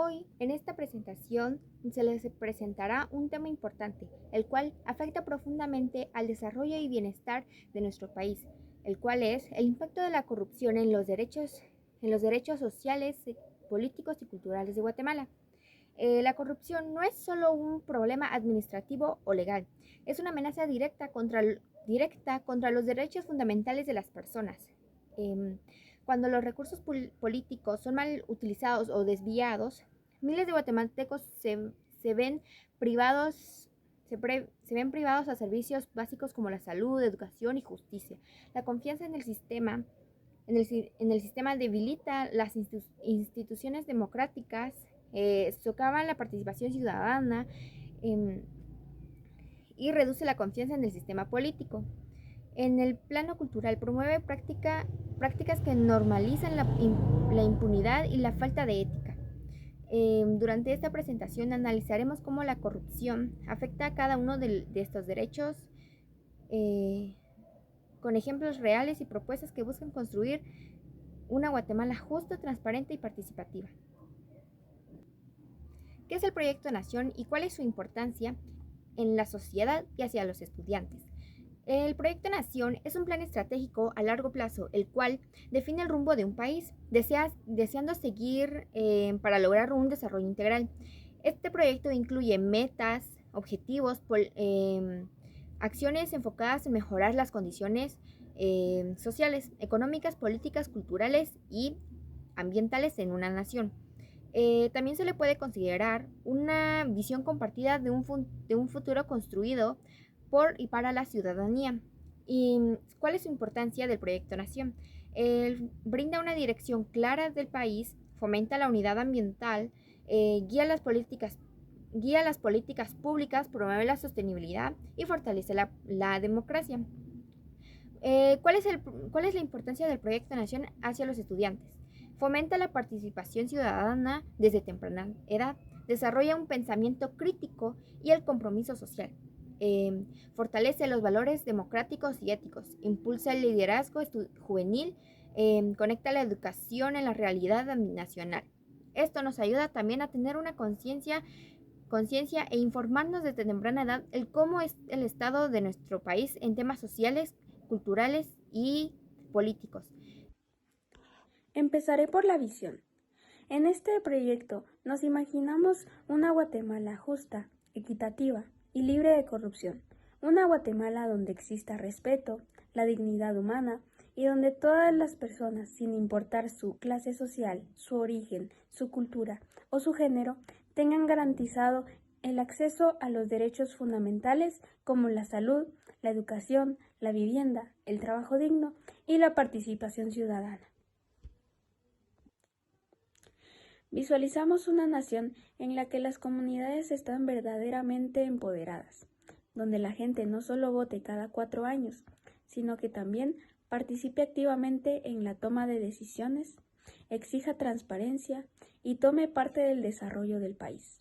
Hoy, en esta presentación, se les presentará un tema importante, el cual afecta profundamente al desarrollo y bienestar de nuestro país, el cual es el impacto de la corrupción en los derechos sociales, políticos y culturales de Guatemala. La corrupción no es solo un problema administrativo o legal, es una amenaza directa contra los derechos fundamentales de las personas. Em, Cuando los recursos políticos son mal utilizados o desviados, miles de guatemaltecos se ven privados. Se ven privados a servicios básicos como la salud, educación y justicia. La confianza en el sistema debilita las instituciones democráticas, socava la participación ciudadana eh, y reduce la confianza en el sistema político. En el plano cultural promueve prácticas que normalizan la impunidad y la falta de ética. Durante esta presentación analizaremos cómo la corrupción afecta a cada uno de estos derechos, eh, con ejemplos reales y propuestas que buscan construir una Guatemala justa, transparente y participativa. ¿Qué es el Proyecto Nación y cuál es su importancia en la sociedad y hacia los estudiantes? El Proyecto Nación es un plan estratégico a largo plazo, el cual define el rumbo de un país, deseando seguir para lograr un desarrollo integral. Este proyecto incluye metas, objetivos, acciones enfocadas en mejorar las condiciones sociales, económicas, políticas, culturales y ambientales en una nación. También se le puede considerar una visión compartida de un futuro construido por y para la ciudadanía. ¿Y cuál es su importancia del Proyecto Nación? Brinda una dirección clara del país, fomenta la unidad ambiental, guía las políticas públicas, promueve la sostenibilidad y fortalece la democracia. ¿Cuál es la importancia del Proyecto Nación hacia los estudiantes? Fomenta la participación ciudadana desde temprana edad, desarrolla un pensamiento crítico y el compromiso social. Fortalece los valores democráticos y éticos, impulsa el liderazgo juvenil, conecta la educación en la realidad nacional. Esto nos ayuda también a tener una conciencia e informarnos desde temprana edad el cómo es el estado de nuestro país en temas sociales, culturales y políticos. Empezaré por la visión. En este proyecto nos imaginamos una Guatemala justa, equitativa y libre de corrupción. Una Guatemala donde exista respeto, la dignidad humana y donde todas las personas, sin importar su clase social, su origen, su cultura o su género, tengan garantizado el acceso a los derechos fundamentales como la salud, la educación, la vivienda, el trabajo digno y la participación ciudadana. Visualizamos una nación en la que las comunidades están verdaderamente empoderadas, donde la gente no solo vote cada 4 años, sino que también participe activamente en la toma de decisiones, exija transparencia y tome parte del desarrollo del país.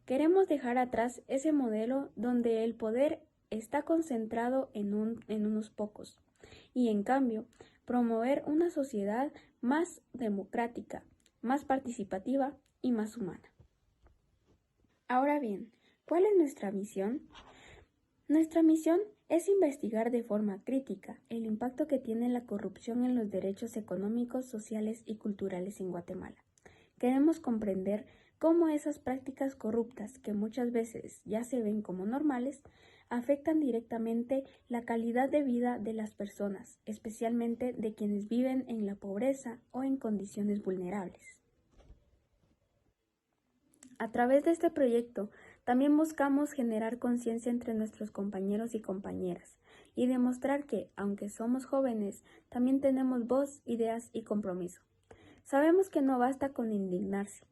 Queremos dejar atrás ese modelo donde el poder está concentrado en unos pocos y, en cambio, promover una sociedad más democrática, más participativa y más humana. Ahora bien, ¿cuál es nuestra misión? Nuestra misión es investigar de forma crítica el impacto que tiene la corrupción en los derechos económicos, sociales y culturales en Guatemala. Queremos comprender cómo esas prácticas corruptas, que muchas veces ya se ven como normales, afectan directamente la calidad de vida de las personas, especialmente de quienes viven en la pobreza o en condiciones vulnerables. A través de este proyecto, también buscamos generar conciencia entre nuestros compañeros y compañeras y demostrar que, aunque somos jóvenes, también tenemos voz, ideas y compromiso. Sabemos que no basta con indignarse.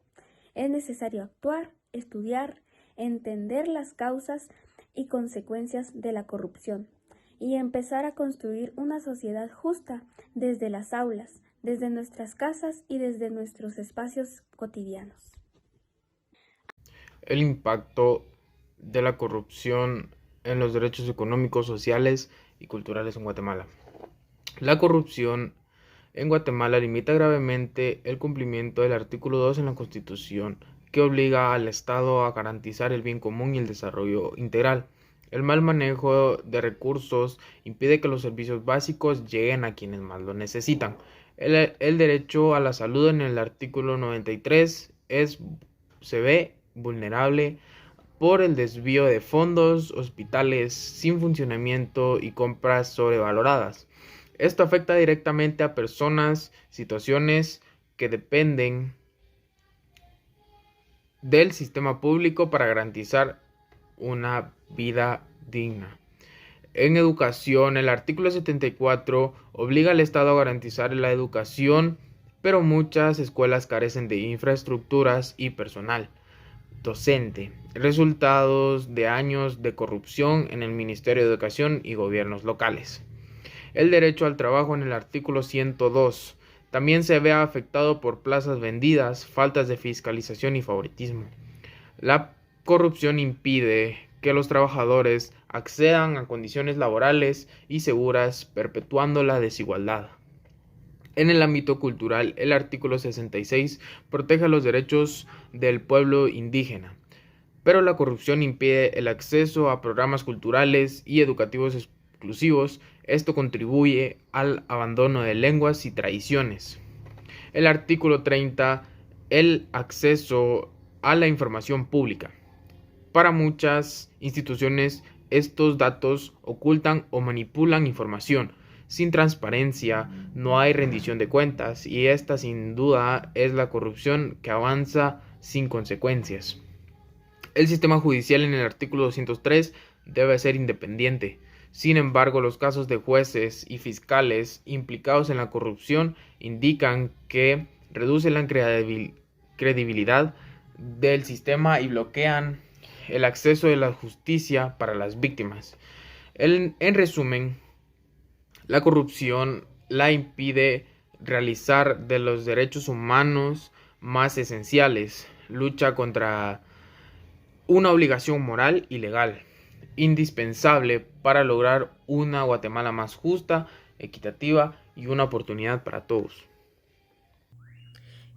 Es necesario actuar, estudiar, entender las causas y consecuencias de la corrupción y empezar a construir una sociedad justa desde las aulas, desde nuestras casas y desde nuestros espacios cotidianos. El impacto de la corrupción en los derechos económicos, sociales y culturales en Guatemala. La corrupción en Guatemala limita gravemente el cumplimiento del artículo 2 en la Constitución, que obliga al Estado a garantizar el bien común y el desarrollo integral. El mal manejo de recursos impide que los servicios básicos lleguen a quienes más lo necesitan. El derecho a la salud en el artículo 93 se ve vulnerable por el desvío de fondos, hospitales sin funcionamiento y compras sobrevaloradas. Esto afecta directamente a personas, situaciones que dependen del sistema público para garantizar una vida digna. En educación, el artículo 74 obliga al Estado a garantizar la educación, pero muchas escuelas carecen de infraestructuras y personal docente, resultados de años de corrupción en el Ministerio de Educación y gobiernos locales. El derecho al trabajo en el artículo 102 también se ve afectado por plazas vendidas, faltas de fiscalización y favoritismo. La corrupción impide que los trabajadores accedan a condiciones laborales y seguras, perpetuando la desigualdad. En el ámbito cultural, el artículo 66 protege los derechos del pueblo indígena, pero la corrupción impide el acceso a programas culturales y educativos exclusivos. Esto contribuye al abandono de lenguas y tradiciones. El artículo 30, el acceso a la información pública. Para muchas instituciones, estos datos ocultan o manipulan información. Sin transparencia no hay rendición de cuentas, y esta sin duda es la corrupción que avanza sin consecuencias. El sistema judicial en el artículo 203 debe ser independiente. Sin embargo, los casos de jueces y fiscales implicados en la corrupción indican que reduce la credibilidad del sistema y bloquean el acceso de la justicia para las víctimas. En resumen, la corrupción la impide realizar de los derechos humanos más esenciales, lucha contra una obligación moral y legal, indispensable para lograr una Guatemala más justa, equitativa y una oportunidad para todos.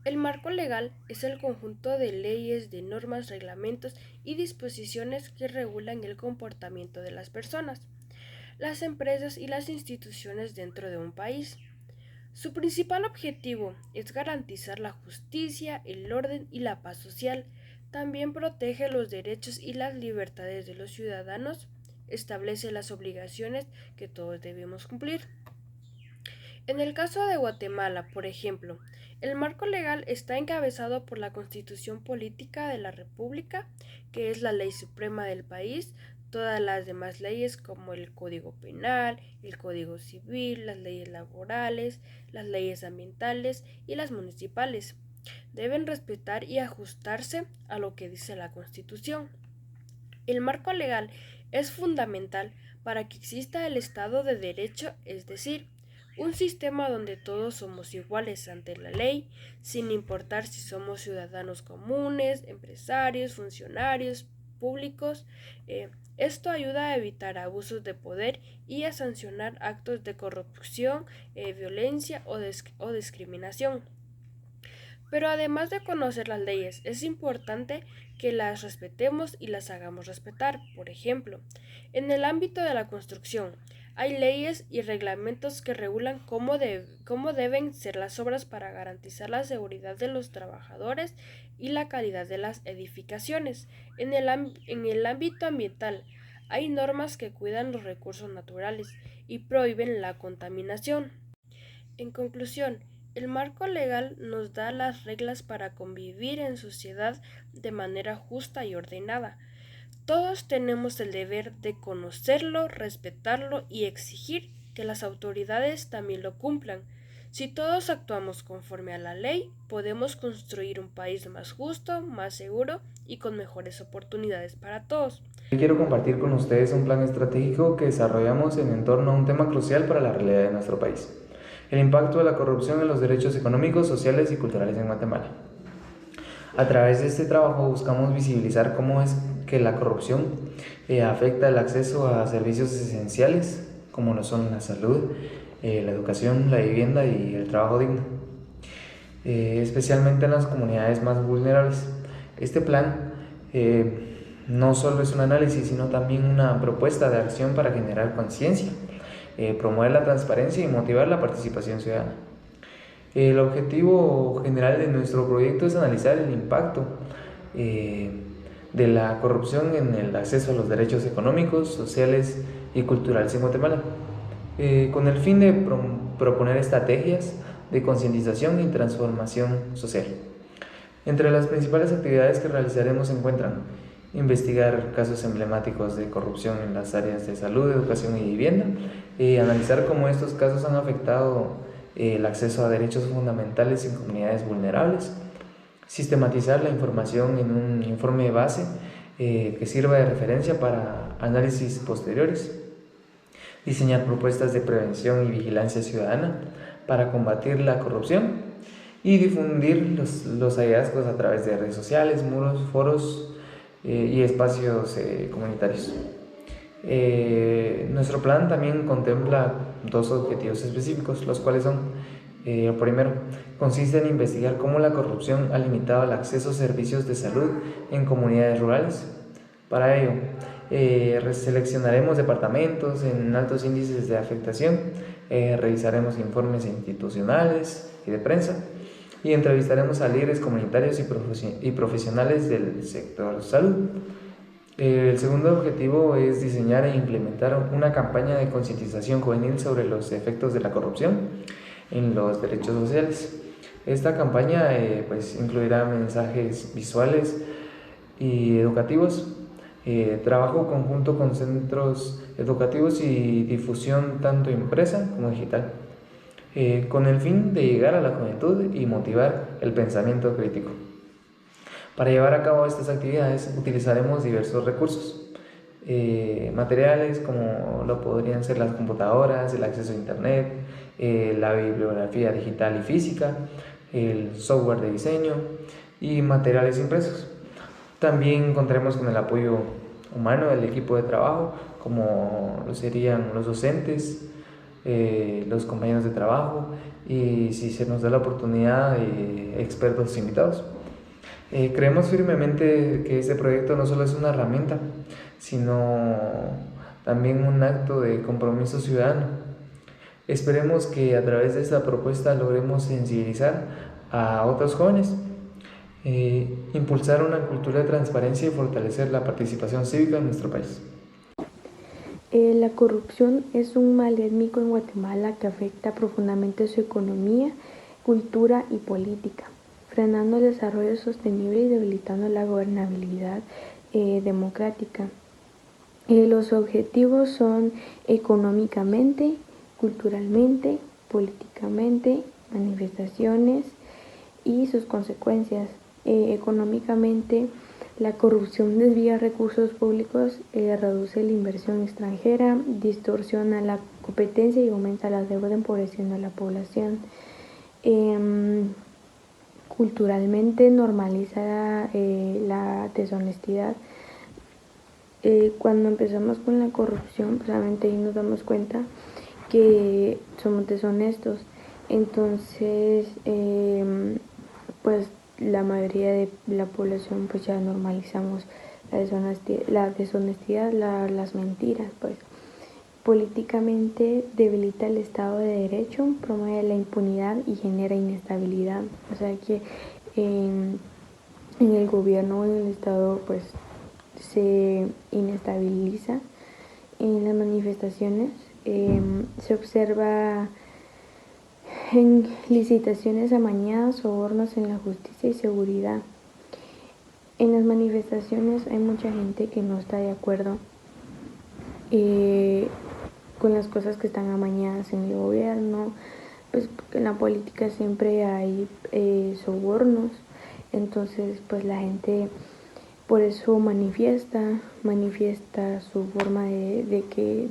El marco legal es el conjunto de leyes, de normas, reglamentos y disposiciones que regulan el comportamiento de las personas, las empresas y las instituciones dentro de un país. Su principal objetivo es garantizar la justicia, el orden y la paz social. También protege los derechos y las libertades de los ciudadanos, establece las obligaciones que todos debemos cumplir. En el caso de Guatemala, por ejemplo, el marco legal está encabezado por la Constitución Política de la República, que es la ley suprema del país. Todas las demás leyes como el Código Penal, el Código Civil, las leyes laborales, las leyes ambientales y las municipales deben respetar y ajustarse a lo que dice la Constitución. El marco legal es fundamental para que exista el Estado de Derecho, es decir, un sistema donde todos somos iguales ante la ley, sin importar si somos ciudadanos comunes, empresarios, funcionarios públicos. Esto ayuda a evitar abusos de poder y a sancionar actos de corrupción, violencia o discriminación. Pero además de conocer las leyes, es importante que las respetemos y las hagamos respetar. Por ejemplo, en el ámbito de la construcción, hay leyes y reglamentos que regulan cómo deben ser las obras para garantizar la seguridad de los trabajadores y la calidad de las edificaciones. En el ámbito ambiental, hay normas que cuidan los recursos naturales y prohíben la contaminación. En conclusión, el marco legal nos da las reglas para convivir en sociedad de manera justa y ordenada. Todos tenemos el deber de conocerlo, respetarlo y exigir que las autoridades también lo cumplan. Si todos actuamos conforme a la ley, podemos construir un país más justo, más seguro y con mejores oportunidades para todos. Quiero compartir con ustedes un plan estratégico que desarrollamos en torno a un tema crucial para la realidad de nuestro país: el impacto de la corrupción en los derechos económicos, sociales y culturales en Guatemala. A través de este trabajo buscamos visibilizar cómo es que la corrupción afecta el acceso a servicios esenciales como lo son la salud, la educación, la vivienda y el trabajo digno, especialmente en las comunidades más vulnerables. Este plan no solo es un análisis, sino también una propuesta de acción para generar conciencia, promover la transparencia y motivar la participación ciudadana. El objetivo general de nuestro proyecto es analizar el impacto de la corrupción en el acceso a los derechos económicos, sociales y culturales en Guatemala, con el fin de proponer estrategias de concientización y transformación social. Entre las principales actividades que realizaremos se encuentran investigar casos emblemáticos de corrupción en las áreas de salud, educación y vivienda, analizar cómo estos casos han afectado el acceso a derechos fundamentales en comunidades vulnerables, sistematizar la información en un informe de base que sirva de referencia para análisis posteriores, diseñar propuestas de prevención y vigilancia ciudadana para combatir la corrupción y difundir los hallazgos a través de redes sociales, muros, foros y espacios comunitarios. Nuestro plan también contempla 2 objetivos específicos, los cuales son: el primero consiste en investigar cómo la corrupción ha limitado el acceso a servicios de salud en comunidades rurales. Para ello, seleccionaremos departamentos en altos índices de afectación, revisaremos informes institucionales y de prensa y entrevistaremos a líderes comunitarios y profesionales del sector salud. El segundo objetivo es diseñar e implementar una campaña de concientización juvenil sobre los efectos de la corrupción en los derechos sociales. Esta campaña incluirá mensajes visuales y educativos, trabajo conjunto con centros educativos y difusión tanto impresa como digital, con el fin de llegar a la juventud y motivar el pensamiento crítico. Para llevar a cabo estas actividades utilizaremos diversos recursos materiales, como lo podrían ser las computadoras, el acceso a internet, la bibliografía digital y física, el software de diseño y materiales impresos. También contaremos con el apoyo humano del equipo de trabajo, como lo serían los docentes, los compañeros de trabajo y, si se nos da la oportunidad, expertos invitados. Creemos firmemente que este proyecto no solo es una herramienta, sino también un acto de compromiso ciudadano. Esperemos que a través de esta propuesta logremos sensibilizar a otros jóvenes, impulsar una cultura de transparencia y fortalecer la participación cívica en nuestro país. La corrupción es un mal endémico en Guatemala que afecta profundamente su economía, cultura y política, frenando el desarrollo sostenible y debilitando la gobernabilidad democrática. Los objetivos son económicamente, culturalmente, políticamente, manifestaciones y sus consecuencias. Económicamente, la corrupción desvía recursos públicos, reduce la inversión extranjera, distorsiona la competencia y aumenta la deuda, empobreciendo a la población. Culturalmente normaliza la deshonestidad. Cuando empezamos con la corrupción, solamente ahí nos damos cuenta que somos deshonestos. Entonces, pues la mayoría de la población pues ya normalizamos la deshonestidad, las mentiras. Pues políticamente debilita el Estado de Derecho, promueve la impunidad y genera inestabilidad. O sea que en el gobierno o en el Estado pues se inestabiliza. En las manifestaciones se observa en licitaciones amañadas, sobornos en la justicia y seguridad. En las manifestaciones hay mucha gente que no está de acuerdo con las cosas que están amañadas en el gobierno. Pues en la política siempre hay sobornos, entonces pues la gente por eso manifiesta su forma de qué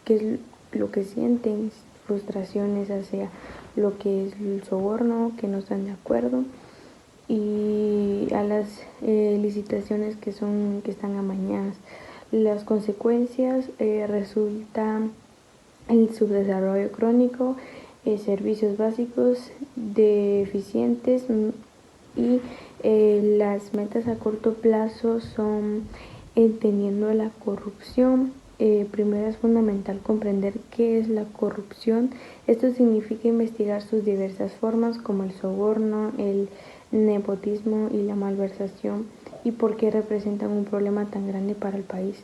es lo que sienten, frustraciones hacia lo que es el soborno, que no están de acuerdo, y a las licitaciones que están amañadas. Las consecuencias resultan el subdesarrollo crónico, servicios básicos deficientes y las metas a corto plazo son entendiendo la corrupción. Primero es fundamental comprender qué es la corrupción. Esto significa investigar sus diversas formas como el soborno, el nepotismo y la malversación y por qué representan un problema tan grande para el país.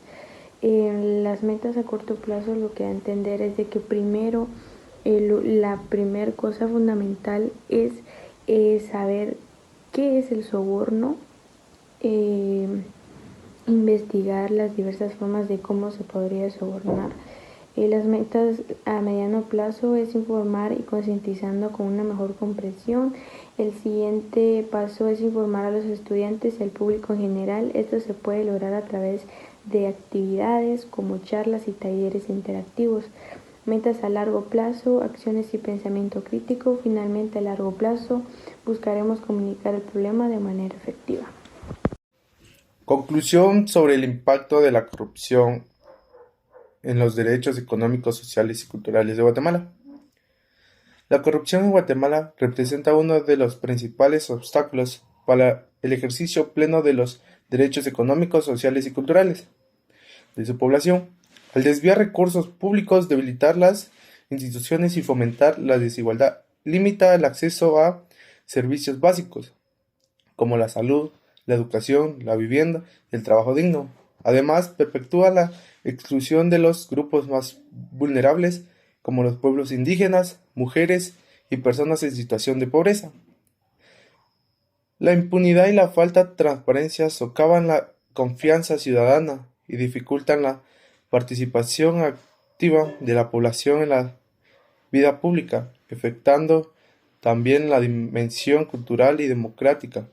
Las metas a corto plazo lo que da a entender es de que primero la primera cosa fundamental es saber qué es el soborno, investigar las diversas formas de cómo se podría sobornar. Las metas a mediano plazo es informar y concientizando con una mejor comprensión. El siguiente paso es informar a los estudiantes y al público en general. Esto se puede lograr a través de actividades como charlas y talleres interactivos. Metas a largo plazo, acciones y pensamiento crítico. Finalmente, a largo plazo, buscaremos comunicar el problema de manera efectiva. Conclusión sobre el impacto de la corrupción en los derechos económicos, sociales y culturales de Guatemala. La corrupción en Guatemala representa uno de los principales obstáculos para el ejercicio pleno de los derechos económicos, sociales y culturales de su población, al desviar recursos públicos, debilitar las instituciones y fomentar la desigualdad, limita el acceso a servicios básicos como la salud, la educación, la vivienda y el trabajo digno. Además, perpetúa la exclusión de los grupos más vulnerables como los pueblos indígenas, mujeres y personas en situación de pobreza. La impunidad y la falta de transparencia socavan la confianza ciudadana y dificultan la participación activa de la población en la vida pública, afectando también la dimensión cultural y democrática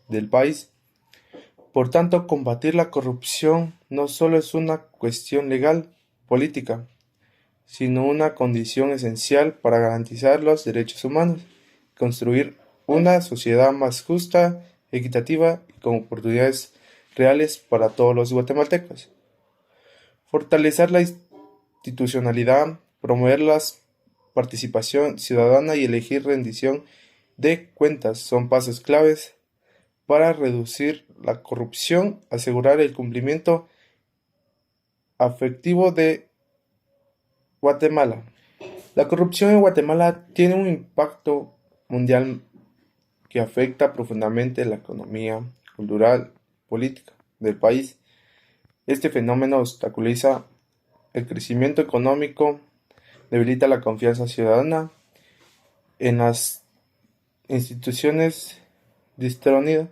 del país. Por tanto, combatir la corrupción no solo es una cuestión legal, política, sino una condición esencial para garantizar los derechos humanos, construir una sociedad más justa, equitativa y con oportunidades reales para todos los guatemaltecos. Fortalecer la institucionalidad, promover la participación ciudadana y elegir rendición de cuentas son pasos claves para reducir la corrupción, asegurar el cumplimiento efectivo de Guatemala. La corrupción en Guatemala tiene un impacto mundial que afecta profundamente la economía, cultural, política del país. Este fenómeno obstaculiza el crecimiento económico, debilita la confianza ciudadana en las instituciones, destruye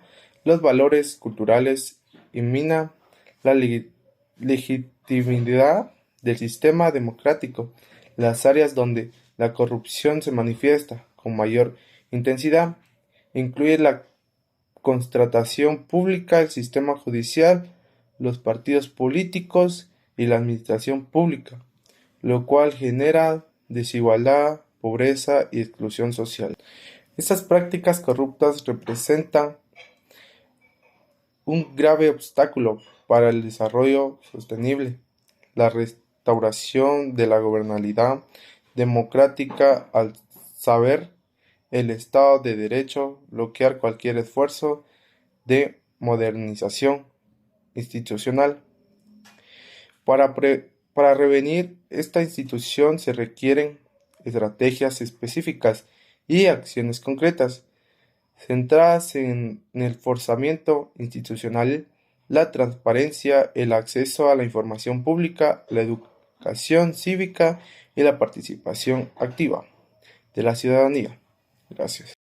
los valores culturales y mina la legitimidad del sistema democrático. Las áreas donde la corrupción se manifiesta con mayor intensidad incluye la contratación pública, el sistema judicial, los partidos políticos y la administración pública, lo cual genera desigualdad, pobreza y exclusión social. Estas prácticas corruptas representan un grave obstáculo para el desarrollo sostenible, la restauración de la gobernabilidad democrática al saber el Estado de Derecho, bloquear cualquier esfuerzo de modernización institucional. Para prevenir esta institución se requieren estrategias específicas y acciones concretas, centradas en el forzamiento institucional, la transparencia, el acceso a la información pública, la educación cívica y la participación activa de la ciudadanía. Gracias.